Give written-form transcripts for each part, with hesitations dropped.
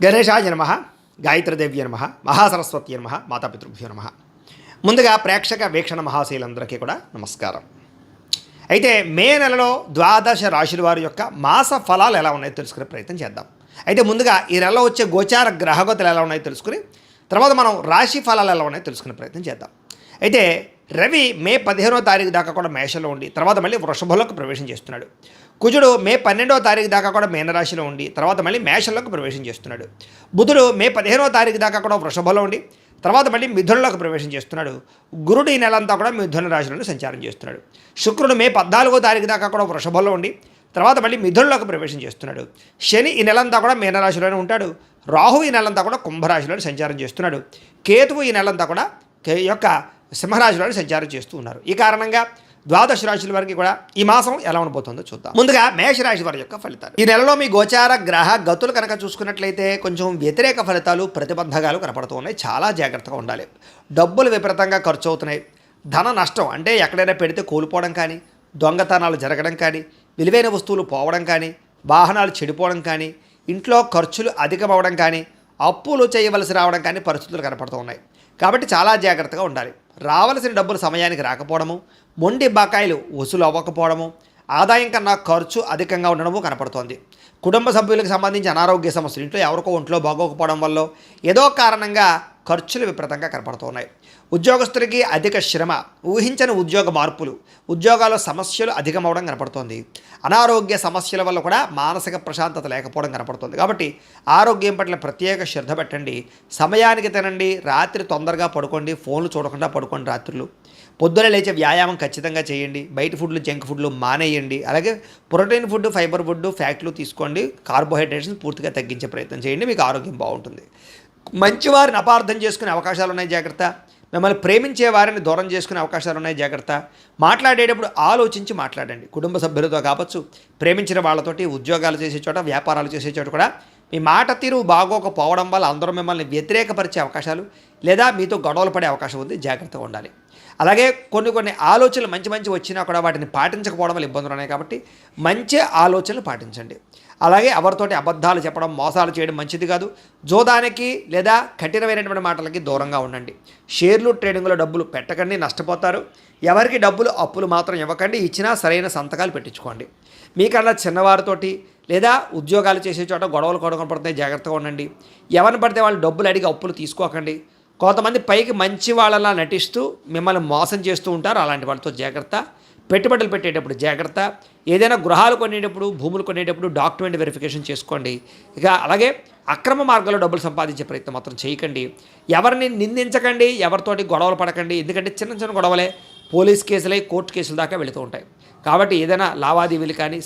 గణేశాయ నమః, గాయత్రీదేవ్య నమః, మహాసరస్వతి నమః, మాతాపితృభ్యో నమః. ముందుగా ప్రేక్షక వీక్షణ మహాశీలందరికీ కూడా నమస్కారం. అయితే మే నెలలో ద్వాదశ రాశుల వారి యొక్క మాస ఫలాలు ఎలా ఉన్నాయో తెలుసుకునే ప్రయత్నం చేద్దాం. అయితే ముందుగా ఈ నెలలో వచ్చే గోచార గ్రహగతులు ఎలా ఉన్నాయో తెలుసుకుని తర్వాత మనం రాశి ఫలాలు ఎలా ఉన్నాయో తెలుసుకునే ప్రయత్నం చేద్దాం. అయితే రవి మే 15వ తారీఖు దాకా కూడా మేషంలో ఉండి తర్వాత మళ్ళీ వృషభంలోకి ప్రవేశం చేస్తున్నాడు. కుజుడు మే 12వ తారీఖు దాకా కూడా మీనరాశిలో ఉండి తర్వాత మళ్ళీ మేషంలోకి ప్రవేశం చేస్తున్నాడు. బుధుడు మే 15వ తారీఖు దాకా కూడా వృషభంలో ఉండి తర్వాత మళ్ళీ మిథునంలోకి ప్రవేశం చేస్తున్నాడు. గురుడు ఈ నెలంతా కూడా మిథున రాశిలో సంచారం చేస్తున్నాడు. శుక్రుడు మే 14వ తారీఖు దాకా కూడా వృషభంలో ఉండి తర్వాత మళ్ళీ మిథునంలోకి ప్రవేశం చేస్తున్నాడు. శని ఈ నెలంతా కూడా మీనరాశిలోనే ఉంటాడు. రాహు ఈ నెలంతా కూడా కుంభరాశిలో సంచారం చేస్తున్నాడు. కేతువు ఈ నెలంతా కూడా యొక్క సింహరాశిలో సంచారం చేస్తూ ఉన్నారు. ఈ కారణంగా ద్వాదశ రాశుల వారికి కూడా ఈ మాసం ఎలా ఉండబోతుందో చూద్దాం. ముందుగా మేషరాశి వారి యొక్క ఫలితాలు. ఈ నెలలో మీ గోచార గ్రహ గతులు కనుక చూసుకున్నట్లయితే కొంచెం వ్యతిరేక ఫలితాలు ప్రతిబంధకాలు కనపడుతూ ఉన్నాయి. చాలా జాగ్రత్తగా ఉండాలి. డబ్బులు విపరీతంగా ఖర్చు అవుతున్నాయి. ధన నష్టం అంటే ఎక్కడైనా పెడితే కోల్పోవడం కానీ, దొంగతనాలు జరగడం కానీ, విలువైన వస్తువులు పోవడం కానీ, వాహనాలు చెడిపోవడం కానీ, ఇంట్లో ఖర్చులు అధికమవడం కానీ, అప్పులు చేయవలసి రావడం కానీ పరిస్థితులు కనపడుతూ ఉన్నాయి. కాబట్టి చాలా జాగ్రత్తగా ఉండాలి. రావలసిన డబ్బులు సమయానికి రాకపోవడము, మొండి బకాయిలు వసూలు అవ్వకపోవడము, ఆదాయం కన్నా ఖర్చు అధికంగా ఉండడము కనపడుతోంది. కుటుంబ సభ్యులకు సంబంధించి అనారోగ్య సమస్యలు, ఇంట్లో ఎవరికో ఒంట్లో బాగోకపోవడం వల్ల ఏదో కారణంగా ఖర్చులు విపరీతంగా కనపడుతున్నాయి. ఉద్యోగస్తులకి అధిక శ్రమ, ఊహించని ఉద్యోగ మార్పులు, ఉద్యోగాల్లో సమస్యలు అధికమవడం కనపడుతోంది. అనారోగ్య సమస్యల వల్ల కూడా మానసిక ప్రశాంతత లేకపోవడం కనపడుతుంది. కాబట్టి ఆరోగ్యం పట్ల ప్రత్యేక శ్రద్ధ పెట్టండి. సమయానికి తినండి. రాత్రి తొందరగా పడుకోండి. ఫోన్లు చూడకుండా పడుకోండి. రాత్రులు పొద్దున లేచే వ్యాయామం ఖచ్చితంగా చేయండి. బయట ఫుడ్లు, జంక్ ఫుడ్లు మానేయండి. అలాగే ప్రోటీన్ ఫుడ్, ఫైబర్ ఫుడ్, ఫ్యాట్లు తీసుకోండి. కార్బోహైడ్రేట్స్ని పూర్తిగా తగ్గించే ప్రయత్నం చేయండి. మీకు ఆరోగ్యం బాగుంటుంది. మంచివారిని అపార్థం చేసుకునే అవకాశాలు ఉన్నాయి, జాగ్రత్త. మిమ్మల్ని ప్రేమించే వారిని దూరం చేసుకునే అవకాశాలు ఉన్నాయి, జాగ్రత్త. మాట్లాడేటప్పుడు ఆలోచించి మాట్లాడండి. కుటుంబ సభ్యులతో కావచ్చు, ప్రేమించిన వాళ్ళతోటి, ఉద్యోగాలు చేసే చోట, వ్యాపారాలు చేసే చోట కూడా మీ మాట తీరు బాగోకపోవడం వల్ల అందరూ మిమ్మల్ని వ్యతిరేకపరిచే అవకాశాలు లేదా మీతో గొడవలు పడే అవకాశం ఉంది, జాగ్రత్తగా ఉండాలి. అలాగే కొన్ని ఆలోచనలు మంచి వచ్చినా కూడా వాటిని పాటించకపోవడం వల్ల ఇబ్బందులు ఉన్నాయి. కాబట్టి మంచి ఆలోచనలు పాటించండి. అలాగే ఎవరితోటి అబద్ధాలు చెప్పడం, మోసాలు చేయడం మంచిది కాదు. జోదానికి లేదా కఠినమైనటువంటి మాటలకి దూరంగా ఉండండి. షేర్లు, ట్రేడింగ్లో డబ్బులు పెట్టకండి, నష్టపోతారు. ఎవరికి డబ్బులు అప్పులు మాత్రం ఇవ్వకండి. ఇచ్చినా సరైన సంతకాలు పెట్టించుకోండి. మీకన్నా చిన్నవారితోటి లేదా ఉద్యోగాలు చేసే చోట గొడవలు కనపడుతున్నాయి, జాగ్రత్తగా ఉండండి. ఎవరిని పడితే వాళ్ళు డబ్బులు అడిగి అప్పులు తీసుకోకండి. కొంతమంది పైకి మంచి వాళ్ళలా నటిస్తూ మిమ్మల్ని మోసం చేస్తూ ఉంటారు. అలాంటి వాళ్ళతో జాగ్రత్త. పెట్టుబడులు పెట్టేటప్పుడు జాగ్రత్త. ఏదైనా గృహాలు కొనేటప్పుడు, భూములు కొనేటప్పుడు డాక్యుమెంట్ వెరిఫికేషన్ చేసుకోండి. ఇక అలాగే అక్రమ మార్గంలో డబ్బులు సంపాదించే ప్రయత్నం మాత్రం చేయకండి. ఎవరిని నిందించకండి, ఎవరితోటి గొడవలు పడకండి. ఎందుకంటే చిన్న గొడవలే పోలీస్ కేసులై కోర్టు కేసుల దాకా వెళుతూ ఉంటాయి. కాబట్టి ఏదైనా లావాదేవీలు కానీ,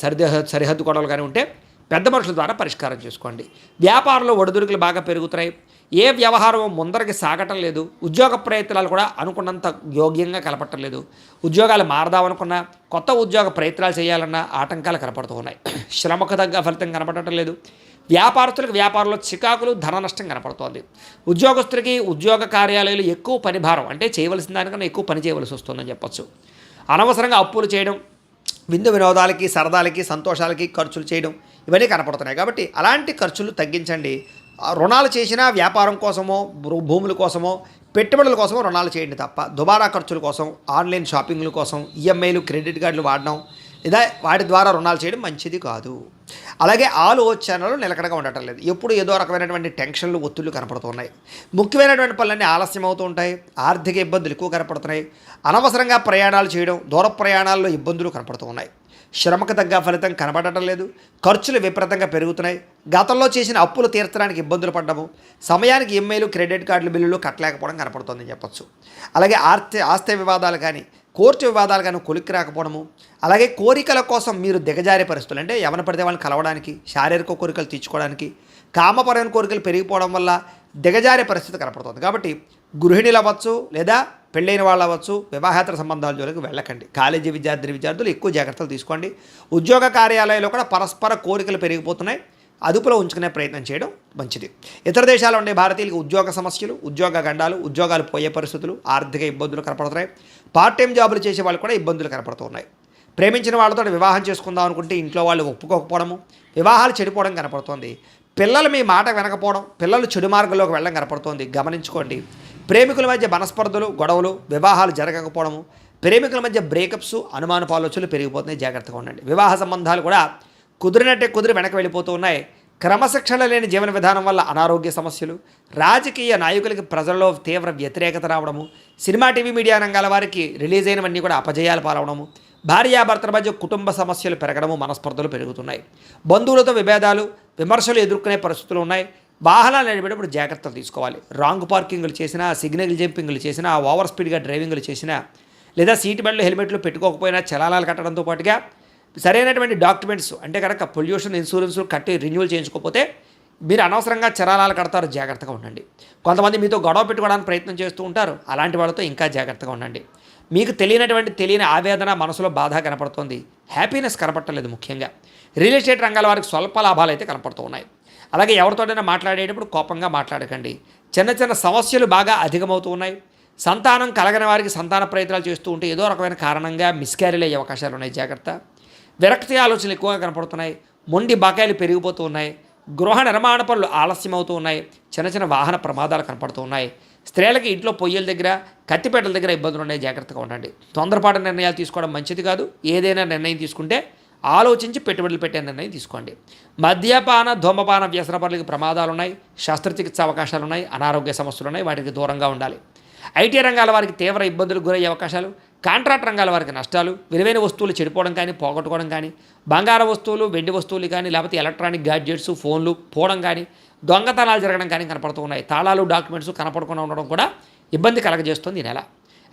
సరిహద్దు గొడవలు కానీ ఉంటే పెద్ద మనుషుల ద్వారా పరిష్కారం చేసుకోండి. వ్యాపారంలో ఒడిదుడుకులు బాగా పెరుగుతున్నాయి. ఏ వ్యవహారం ముందరికి సాగటం లేదు. ఉద్యోగ ప్రయత్నాలు కూడా అనుకున్నంత యోగ్యంగా కనపడటం లేదు. ఉద్యోగాలు మారదామనుకున్నా, కొత్త ఉద్యోగ ప్రయత్నాలు చేయాలన్నా ఆటంకాలు కనపడుతూ ఉన్నాయి. శ్రమకు తగ్గ ఫలితం కనపడటం లేదు. వ్యాపారస్తులకు వ్యాపారంలో చికాకులు, ధన నష్టం కనపడుతోంది. ఉద్యోగస్తులకి ఉద్యోగ కార్యాలయాలు ఎక్కువ పని భారం, అంటే చేయవలసిన దానికన్నా ఎక్కువ పని చేయవలసి వస్తుందని చెప్పొచ్చు. అనవసరంగా అప్పులు చేయడం, విందు వినోదాలకి, సరదాలకి, సంతోషాలకి ఖర్చులు చేయడం ఇవన్నీ కనపడుతున్నాయి. కాబట్టి అలాంటి ఖర్చులు తగ్గించండి. రుణాలు చేసినా వ్యాపారం కోసమో, భూముల కోసమో, పెట్టుబడుల కోసమో రుణాలు చేయండి తప్ప దుబారా ఖర్చుల కోసం, ఆన్లైన్ షాపింగ్ల కోసం, ఈఎంఐలు, క్రెడిట్ కార్డులు వాడడం లేదా వాటి ద్వారా రుణాలు చేయడం మంచిది కాదు. అలాగే ఆలోచనలు నిలకడగా ఉండటం లేదు. ఎప్పుడు ఏదో రకమైనటువంటి టెన్షన్లు, ఒత్తిళ్లు కనపడుతున్నాయి. ముఖ్యమైనటువంటి పనులన్నీ ఆలస్యం అవుతూ ఉంటాయి. ఆర్థిక ఇబ్బందులు ఎక్కువ కనపడుతున్నాయి. అనవసరంగా ప్రయాణాలు చేయడం, దూర ప్రయాణాల్లో ఇబ్బందులు కనపడుతూ ఉన్నాయి. శ్రమకు తగ్గ ఫలితం కనపడటం లేదు. ఖర్చులు విపరీతంగా పెరుగుతున్నాయి. గతంలో చేసిన అప్పులు తీర్చడానికి ఇబ్బందులు పడ్డము, సమయానికి ఈఎంఐలు, క్రెడిట్ కార్డుల బిల్లులు కట్టలేకపోవడం కనపడుతుందని చెప్పొచ్చు. అలాగే ఆస్తి వివాదాలు కానీ, కోర్టు వివాదాలు కానీ కొలిక్కి రాకపోవడము, అలాగే కోరికల కోసం మీరు దిగజారే పరిస్థితులు, అంటే ఎవరిని పడితే వాళ్ళని కలవడానికి, శారీరక కోరికలు తీర్చుకోవడానికి, కామపరమైన కోరికలు పెరిగిపోవడం వల్ల దిగజారే పరిస్థితి కనపడుతుంది. కాబట్టి గృహిణులు అవ్వచ్చు లేదా పెళ్ళైన వాళ్ళు అవ్వచ్చు, వివాహేతర సంబంధాల జోలికి వెళ్ళకండి. కాలేజీ విద్యార్థులు ఎక్కువ జాగ్రత్తలు తీసుకోండి. ఉద్యోగ కార్యాలయాల్లో కూడా పరస్పర కోరికలు పెరిగిపోతున్నాయి. అదుపులో ఉంచుకునే ప్రయత్నం చేయడం మంచిది. ఇతర దేశాల్లో ఉండే భారతీయులకు ఉద్యోగ సమస్యలు, ఉద్యోగ గండాలు, ఉద్యోగాలు పోయే పరిస్థితులు, ఆర్థిక ఇబ్బందులు కనపడుతున్నాయి. పార్ట్ టైం జాబులు చేసే వాళ్ళు కూడా ఇబ్బందులు కనపడుతున్నాయి. ప్రేమించిన వాళ్ళతో వివాహం చేసుకుందాం అనుకుంటే ఇంట్లో వాళ్ళు ఒప్పుకోకపోవడము, వివాహాలు చెడిపోవడం కనపడుతోంది. పిల్లలు మీ మాట వినకపోవడం, పిల్లలు చెడు మార్గంలోకి వెళ్ళడం కనపడుతోంది. గమనించుకోండి. ప్రేమికుల మధ్య మనస్పర్ధలు, గొడవలు, వివాహాలు జరగకపోవడము, ప్రేమికుల మధ్య బ్రేకప్స్, అనుమానపు ఆలోచనలు పెరిగిపోతున్నాయి. జాగ్రత్తగా ఉండండి. వివాహ సంబంధాలు కూడా కుదిరినట్టే కుదిరి వెనక్కి వెళ్ళిపోతూ ఉన్నాయి. క్రమశిక్షణ లేని జీవన విధానం వల్ల అనారోగ్య సమస్యలు, రాజకీయ నాయకులకి ప్రజల్లో తీవ్ర వ్యతిరేకత రావడము, సినిమా టీవీ మీడియా రంగాల వారికి రిలీజ్ అయినవన్నీ కూడా అపజయాలు పాలవడము, భార్యాభర్తల మధ్య కుటుంబ సమస్యలు పెరగడము, మనస్పర్ధలు పెరుగుతున్నాయి. బంధువులతో విభేదాలు, విమర్శలు ఎదుర్కొనే పరిస్థితులు ఉన్నాయి. వాహనాలు నడిపేటప్పుడు జాగ్రత్తలు తీసుకోవాలి. రాంగ్ పార్కింగ్లు చేసినా, సిగ్నల్ జంపింగ్లు చేసినా, ఓవర్ స్పీడ్గా డ్రైవింగ్లు చేసినా, లేదా సీట్ బెల్ట్లు, హెల్మెట్లు పెట్టుకోకపోయినా చలానాలు కట్టడంతో పాటుగా సరైనటువంటి డాక్యుమెంట్స్ అంటే కనుక పొల్యూషన్ ఇన్సూరెన్స్ కట్టి రెన్యూవల్ చేయించుకోకపోతే మీరు అనవసరంగా చలానాలు కడతారు. జాగ్రత్తగా ఉండండి. కొంతమంది మీతో గొడవ పెట్టుకోవడానికి ప్రయత్నం చేస్తూ ఉంటారు. అలాంటి వాళ్ళతో ఇంకా జాగ్రత్తగా ఉండండి. మీకు తెలియని ఆవేదన, మనసులో బాధ కనపడుతుంది. హ్యాపీనెస్ కనపడలేదు. ముఖ్యంగా రియల్ ఎస్టేట్ రంగాల వారికి స్వల్ప లాభాలు అయితే కనపడుతూ ఉన్నాయి. అలాగే ఎవరితోనైనా మాట్లాడేటప్పుడు కోపంగా మాట్లాడకండి. చిన్న చిన్న సమస్యలు బాగా అధికమవుతూ ఉన్నాయి. సంతానం కలగని వారికి సంతాన ప్రయత్నాలు చేస్తూ ఉంటే ఏదో రకమైన కారణంగా మిస్క్యారీలు అయ్యే అవకాశాలు ఉన్నాయి. జాగ్రత్త. విరక్తి ఆలోచనలు ఎక్కువగా కనపడుతున్నాయి. మొండి బకాయిలు పెరిగిపోతూ ఉన్నాయి. గృహ నిర్మాణ పనులు ఆలస్యం అవుతూ ఉన్నాయి. చిన్న చిన్న వాహన ప్రమాదాలు కనపడుతూ ఉన్నాయి. స్త్రీలకి ఇంట్లో పొయ్యిల దగ్గర, కత్తిపేటల దగ్గర ఇబ్బందులు ఉన్నాయి. జాగ్రత్తగా ఉండండి. తొందరపాటు నిర్ణయాలు తీసుకోవడం మంచిది కాదు. ఏదైనా నిర్ణయం తీసుకుంటే ఆలోచించి పెట్టుబడులు పెట్టే నిర్ణయం తీసుకోండి. మద్యపాన, ధూమపాన వ్యసన పనులకి ప్రమాదాలు ఉన్నాయి. శస్త్రచికిత్స అవకాశాలు ఉన్నాయి. అనారోగ్య సమస్యలు ఉన్నాయి. వాటికి దూరంగా ఉండాలి. ఐటీ రంగాల వారికి తీవ్ర ఇబ్బందులు గురయ్యే అవకాశాలు, కాంట్రాక్ట్ రంగాల వారికి నష్టాలు, విలువైన వస్తువులు చెడిపోవడం కానీ, పోగొట్టుకోవడం కానీ, బంగారు వస్తువులు, వెండి వస్తువులు కానీ, లేకపోతే ఎలక్ట్రానిక్ గ్యాడ్జెట్స్, ఫోన్లు పోవడం కానీ, దొంగతనాలు జరగడం కానీ కనపడుతూ ఉన్నాయి. తాళాలు, డాక్యుమెంట్స్ కనపడకుండా ఉండడం కూడా ఇబ్బంది కలగజేస్తుంది ఈ నెల.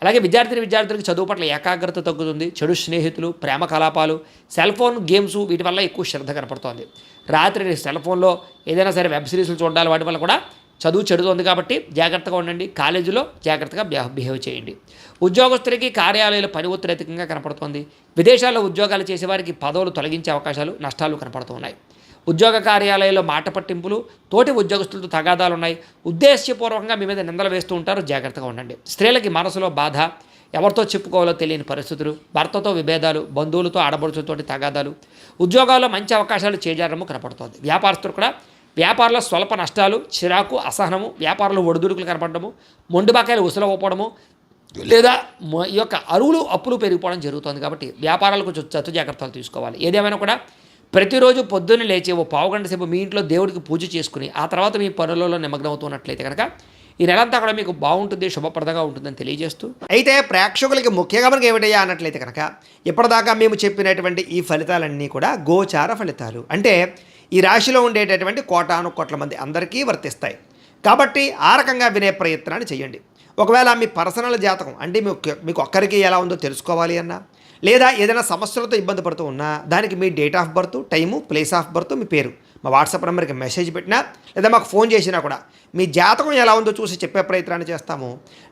అలాగే విద్యార్థులకు చదువు పట్ల ఏకాగ్రత తగ్గుతుంది. చెడు స్నేహితులు, ప్రేమ కలాపాలు, సెల్ ఫోన్ గేమ్స్ వీటి వల్ల ఎక్కువ శ్రద్ధ కనపడుతోంది. రాత్రి సెల్ ఫోన్లో ఏదైనా సరే వెబ్ సిరీస్లు చూడాలి. వాటి వల్ల కూడా చదువు చెడుతోంది. కాబట్టి జాగ్రత్తగా ఉండండి. కాలేజీలో జాగ్రత్తగా బిహేవ్ చేయండి. ఉద్యోగస్తులకి కార్యాలయాల పని ఒత్తిడి అధికంగా కనపడుతోంది. విదేశాల్లో ఉద్యోగాలు చేసేవారికి పదవులు తొలగించే అవకాశాలు, నష్టాలు కనపడుతున్నాయి. ఉద్యోగ కార్యాలయాల్లో మాట పట్టింపులు, తోటి ఉద్యోగస్తులతో తగాదాలు ఉన్నాయి. ఉద్దేశ్యపూర్వకంగా మీ మీద నిందలు వేస్తూ ఉంటారు. జాగ్రత్తగా ఉండండి. స్త్రీలకి మనసులో బాధ, ఎవరితో చెప్పుకోవాలో తెలియని పరిస్థితులు, భర్తతో విభేదాలు, బంధువులతో ఆడబడుచుతోటి తగాదాలు, ఉద్యోగాల్లో మంచి అవకాశాలు చేజారము కనపడుతోంది. వ్యాపారస్తులు కూడా వ్యాపారంలో స్వల్ప నష్టాలు, చిరాకు, అసహనము, వ్యాపారంలో ఒడిదుడుకులు కనపడము, మొండి బకాయిలు ఉసులవ్వడము, లేదా ఈ యొక్క అరువులు అప్పులు పెరిగిపోవడం జరుగుతుంది. కాబట్టి వ్యాపారాలకు కొంచెం జాగ్రత్తలు తీసుకోవాలి. ఏదేమైనా కూడా ప్రతిరోజు పొద్దున్నే లేచి ఓ పావుగంట సేపు మీ ఇంట్లో దేవుడికి పూజ చేసుకుని ఆ తర్వాత మీ పనులలో నిమగ్నమవుతున్నట్లయితే కనుక ఈ నెలంతా కూడా మీకు బాగుంటుంది, శుభప్రదంగా ఉంటుందని తెలియజేస్తూ, అయితే ప్రేక్షకులకి ముఖ్యంగా మనకి ఏమిటయ్యా అన్నట్లయితే కనుక ఇప్పటిదాకా మేము చెప్పినటువంటి ఈ ఫలితాలన్నీ కూడా గోచార ఫలితాలు. అంటే ఈ రాశిలో ఉండేటటువంటి కోటాను కోట్ల మంది అందరికీ వర్తిస్తాయి. కాబట్టి ఆ రకంగా వినే ప్రయత్నాన్ని చేయండి. ఒకవేళ మీ పర్సనల్ జాతకం అంటే మీకు ఒక్కరికి ఎలా ఉందో తెలుసుకోవాలి అన్నా, లేదా ఏదైనా సమస్యలతో ఇబ్బంది పడుతూ ఉన్నా దానికి మీ date of birth, time, place of birth, మీ పేరు మా వాట్సాప్ నెంబర్కి మెసేజ్ పెట్టినా లేదా మాకు ఫోన్ చేసినా కూడా మీ జాతకం ఎలా ఉందో చూసి చెప్పే ప్రయత్నాన్ని చేస్తాము.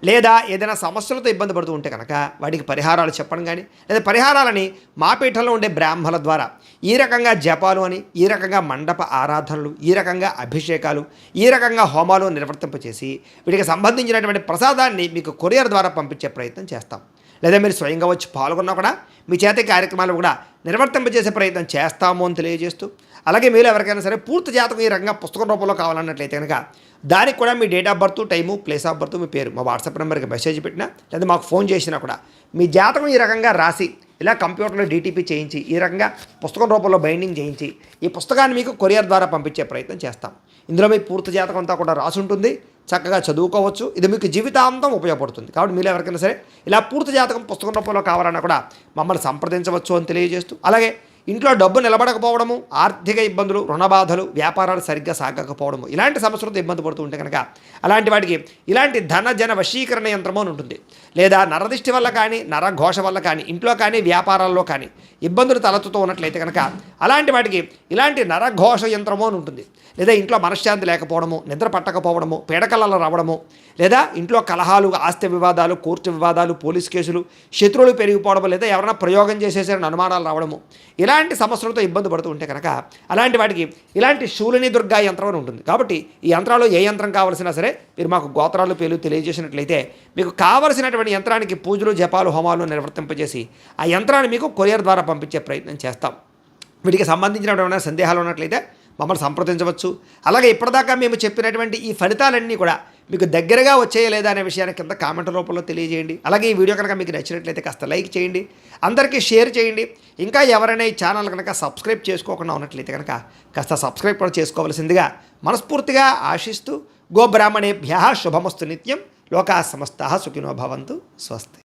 లేదా ఏదైనా సమస్యలతో ఇబ్బంది పడుతూ ఉంటే కనుక వాటికి పరిహారాలు చెప్పడం కానీ, లేదా పరిహారాలని మా పీఠంలో ఉండే బ్రాహ్మణుల ద్వారా ఈ రకంగా జపాలు అని, ఈ రకంగా మండప ఆరాధనలు, ఈ రకంగా అభిషేకాలు, ఈ రకంగా హోమాలు నిర్వర్తింపచేసి వీటికి సంబంధించినటువంటి ప్రసాదాన్ని మీకు కొరియర్ ద్వారా పంపించే ప్రయత్నం చేస్తాం. లేదా మీరు స్వయంగా వచ్చి పాల్గొన్నా కూడా మీ చేత కార్యక్రమాలు కూడా నిర్వర్తింపజేసే ప్రయత్నం చేస్తాము అని తెలియజేస్తూ, అలాగే మీరు ఎవరికైనా సరే పూర్తి జాతకం ఈ రకంగా పుస్తకం రూపంలో కావాలన్నట్లయితే కనుక దానికి కూడా మీ date of birth, time, place of birth, మీ పేరు మా వాట్సాప్ నెంబర్కి మెసేజ్ పెట్టినా లేదా మాకు ఫోన్ చేసినా కూడా మీ జాతకం ఈ రకంగా రాసి ఇలా కంప్యూటర్లో డీటీపీ చేయించి ఈ రకంగా పుస్తకం రూపంలో బైండింగ్ చేయించి ఈ పుస్తకాన్ని మీకు కొరియర్ ద్వారా పంపించే ప్రయత్నం చేస్తాం. ఇందులో మీ పూర్తి జాతకం అంతా కూడా రాసి ఉంటుంది. చక్కగా చదువుకోవచ్చు. ఇది మీకు జీవితాంతం ఉపయోగపడుతుంది. కాబట్టి మీరు ఎవరికైనా సరే ఇలా పూర్తి జాతకం పుస్తకం రూపంలో కావాలన్నా కూడా మమ్మల్ని సంప్రదించవచ్చు అని తెలియజేస్తూ, అలాగే ఇంట్లో డబ్బు నిలబడకపోవడము, ఆర్థిక ఇబ్బందులు, రుణ బాధలు, వ్యాపారాలు సరిగ్గా సాగకపోవడము ఇలాంటి సమస్యలతో ఇబ్బంది పడుతూ ఉంటే కనుక అలాంటి వాటికి ఇలాంటి ధన వశీకరణ యంత్రము అని ఉంటుంది. లేదా నరదిష్టి వల్ల కానీ, నరఘోష వల్ల కానీ, ఇంట్లో కానీ వ్యాపారాల్లో కానీ ఇబ్బందులు తలెత్తుతూ ఉన్నట్లయితే కనుక అలాంటి వాటికి ఇలాంటి నరఘోష యంత్రము అని ఉంటుంది. లేదా ఇంట్లో మనశ్శాంతి లేకపోవడము, నిద్ర పట్టకపోవడము, పీడకలలు రావడము, లేదా ఇంట్లో కలహాలు, ఆస్తి వివాదాలు, కోర్టు వివాదాలు, పోలీస్ కేసులు, శత్రువులు పెరిగిపోవడము, లేదా ఎవరైనా ప్రయోగం చేసేసారని అనుమానాలు రావడము, ఇలాంటి ఇలాంటి సమస్యలతో ఇబ్బంది పడుతూ ఉంటే కనుక అలాంటి వాటికి ఇలాంటి శూలిని దుర్గా యంత్రం అని ఉంటుంది. కాబట్టి ఈ యంత్రాలు ఏ యంత్రం కావాల్సినా సరే మీరు మాకు గోత్రాలు పేర్లు తెలియజేసినట్లయితే మీకు కావలసినటువంటి యంత్రానికి పూజలు జపాలు హోమాలు నిర్వర్తింపజేసి ఆ యంత్రాన్ని మీకు కొరియర్ ద్వారా పంపించే ప్రయత్నం చేస్తాం. వీటికి సంబంధించినటువంటి సందేహాలు ఉన్నట్లయితే మమ్మల్ని సంప్రదించవచ్చు. అలాగే ఇప్పటిదాకా మేము చెప్పినటువంటి ఈ ఫలితాలన్నీ కూడా మీకు దగ్గరగా వచ్చేయ లేదా అనే విషయాన్ని కింద కామెంట్ రూపంలో తెలియజేయండి. అలాగే ఈ వీడియో కనుక మీకు నచ్చినట్లయితే కాస్త లైక్ చేయండి, అందరికీ షేర్ చేయండి. ఇంకా ఎవరైనా ఈ ఛానల్ కనుక సబ్స్క్రైబ్ చేసుకోకుండా ఉన్నట్లయితే కనుక కాస్త సబ్స్క్రైబ్ కూడా చేసుకోవాల్సిందిగా మనస్ఫూర్తిగా ఆశిస్తూ గోబ్రాహ్మణేభ్యः శుభమస్తు నిత్యం. లోకాः సమస్తాः సుఖినో భవంతు. స్వస్తి.